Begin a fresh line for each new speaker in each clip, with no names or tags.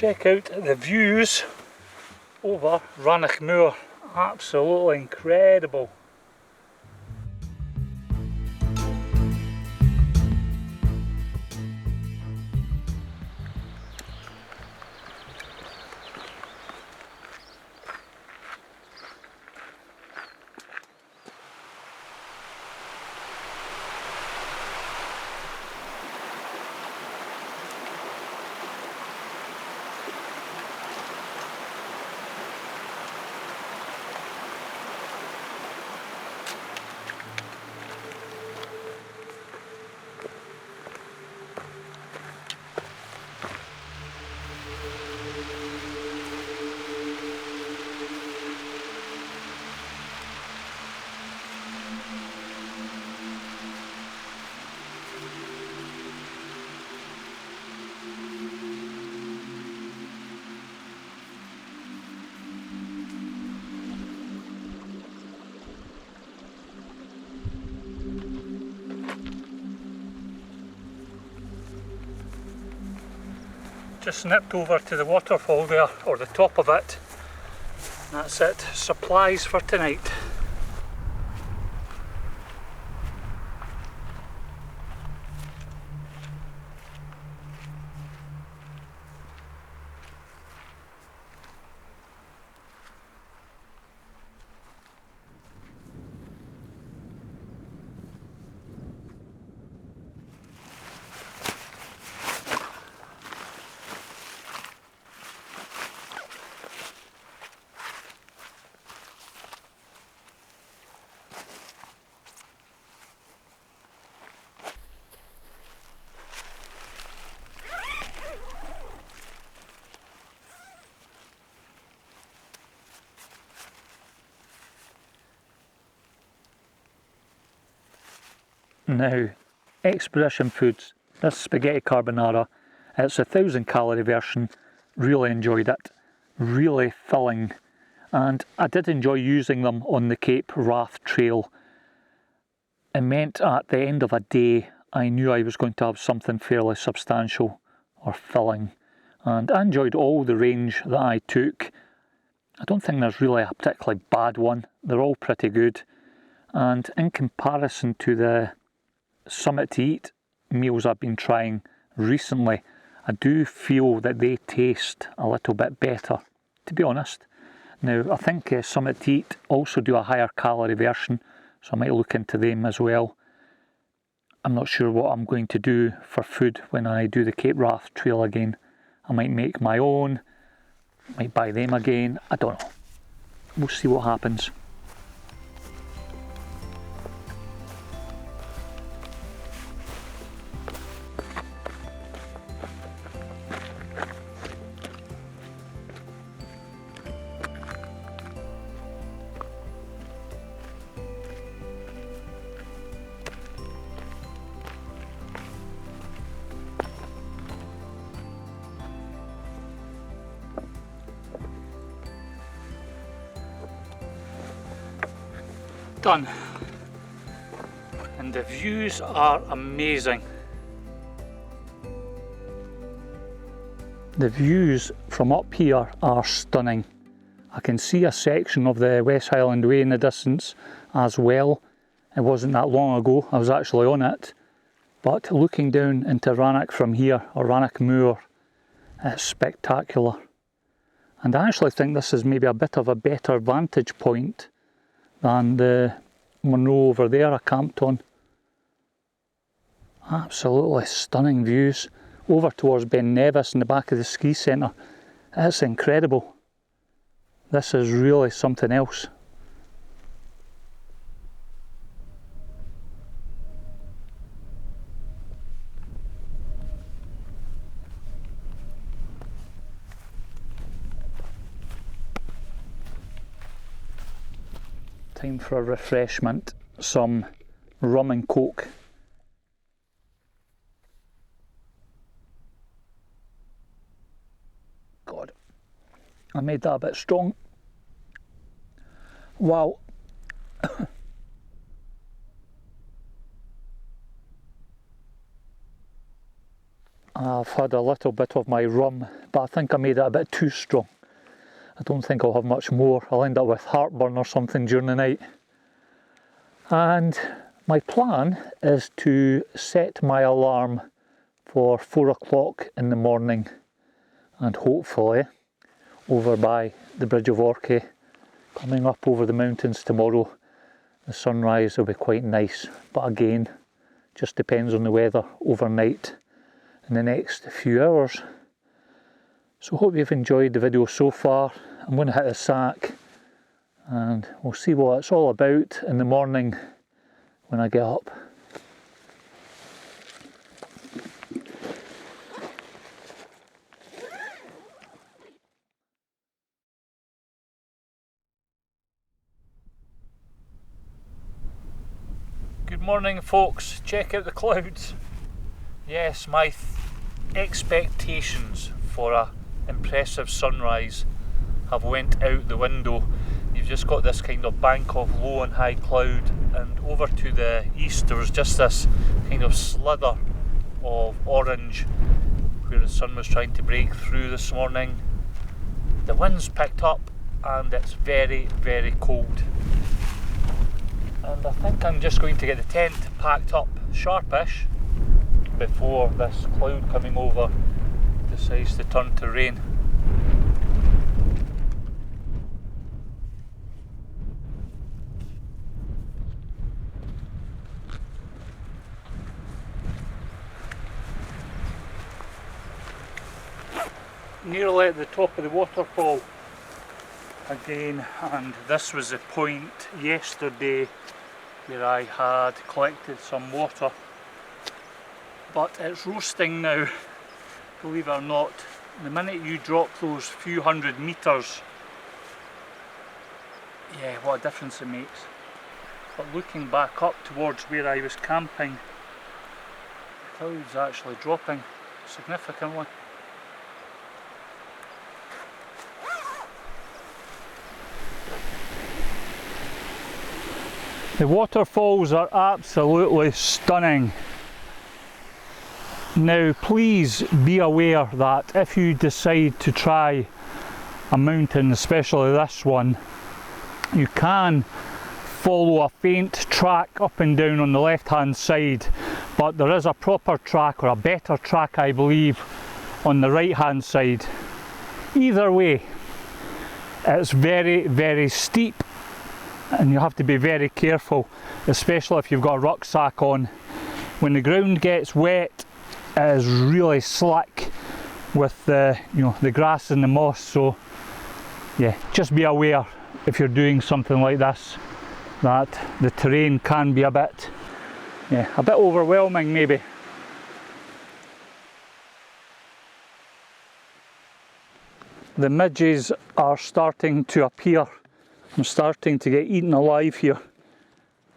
check out the views over Rannoch Moor. Absolutely incredible. Just nipped over to the waterfall there, or the top of it. That's it, supplies for tonight. Now, Expedition Foods, this spaghetti carbonara, it's a 1000-calorie version. Really enjoyed it, really filling, and I did enjoy using them on the 𝗂𝗶𝗺𝗲 trail. It meant at the end of a day I knew I was going to have something fairly substantial or filling, and I enjoyed all the range that I took. I don't think there's really a particularly bad one, they're all pretty good, and in comparison to the 𝘁𝗶𝗺𝗲 meals I've been trying recently, I do feel that they taste a little bit better, to be honest. Now, I think 𝘁𝗶𝗺𝗲 also do a higher calorie version, so I might look into them as well. I'm not sure what I'm going to do for food when I do the 𝗂𝗶𝗺𝗲 trail again. I might make my own, might buy them again, I don't know. We'll see what happens. Done, and the views are amazing. The views from up here are stunning. I can see a section of the West Highland Way in the distance as well. It wasn't that long ago I was actually on it, but looking down into Rannoch from here, or Rannoch Moor, it's spectacular. And I actually think this is maybe a bit of a better vantage point than the Monroe over there I camped on. Absolutely stunning views. Over towards Ben Nevis in the back of the ski centre. It's incredible. This is really something else. Time for a refreshment, some rum and coke. God, I made that a bit strong. Wow. I've had a little bit of my rum, but I think I made it a bit too strong. I don't think I'll have much more. I'll end up with heartburn or something during the night. And my plan is to set my alarm for 4 o'clock in the morning, and hopefully over by the bridge of 𝘂𝗀𝗃, coming up over the mountains tomorrow, the sunrise will be quite nice. But again, just depends on the weather overnight in the next few hours. So hope you've enjoyed the video so far. I'm going to hit the sack and we'll see what it's all about in the morning when I get up. Good morning folks, check out the clouds. Yes, my expectations for a impressive sunrise have went out the window. You've just got this kind of bank of low and high cloud, and over to the east there was just this kind of slither of orange where the sun was trying to break through this morning. The wind's picked up and it's very, very cold. And I think I'm just going to get the tent packed up sharpish before this cloud coming over decides to turn to rain. Nearly at the top of the waterfall again, and this was the point yesterday where I had collected some water, but it's roasting now, believe it or not. The minute you drop those few hundred metres, yeah, what a difference it makes. But looking back up towards where I was camping, the cloud's actually dropping significantly. The waterfalls are absolutely stunning. Now please be aware that if you decide to try a mountain, especially this one, you can follow a faint track up and down on the left hand side, but there is a proper track, or a better track I believe, on the right hand side. Either way, it's very, very steep, and you have to be very careful, especially if you've got a rucksack on. When the ground gets wet, it is really slick with the, the grass and the moss. So yeah, just be aware if you're doing something like this that the terrain can be a bit overwhelming maybe. The midges are starting to appear. I'm starting to get eaten alive here.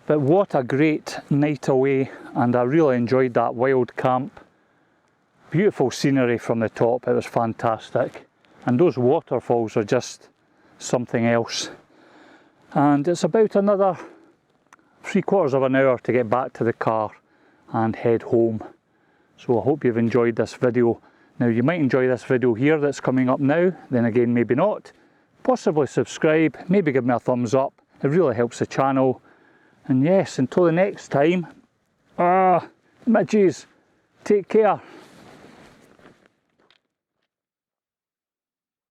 But what a great night away, and I really enjoyed that wild camp. Beautiful scenery from the top, it was fantastic. And those waterfalls are just something else. And it's about another 3/4 of an hour to get back to the car and head home. So I hope you've enjoyed this video. Now you might enjoy this video here that's coming up now, then again maybe not. Possibly subscribe, maybe give me a thumbs up, it really helps the channel. And yes, until the next time, midges, take care.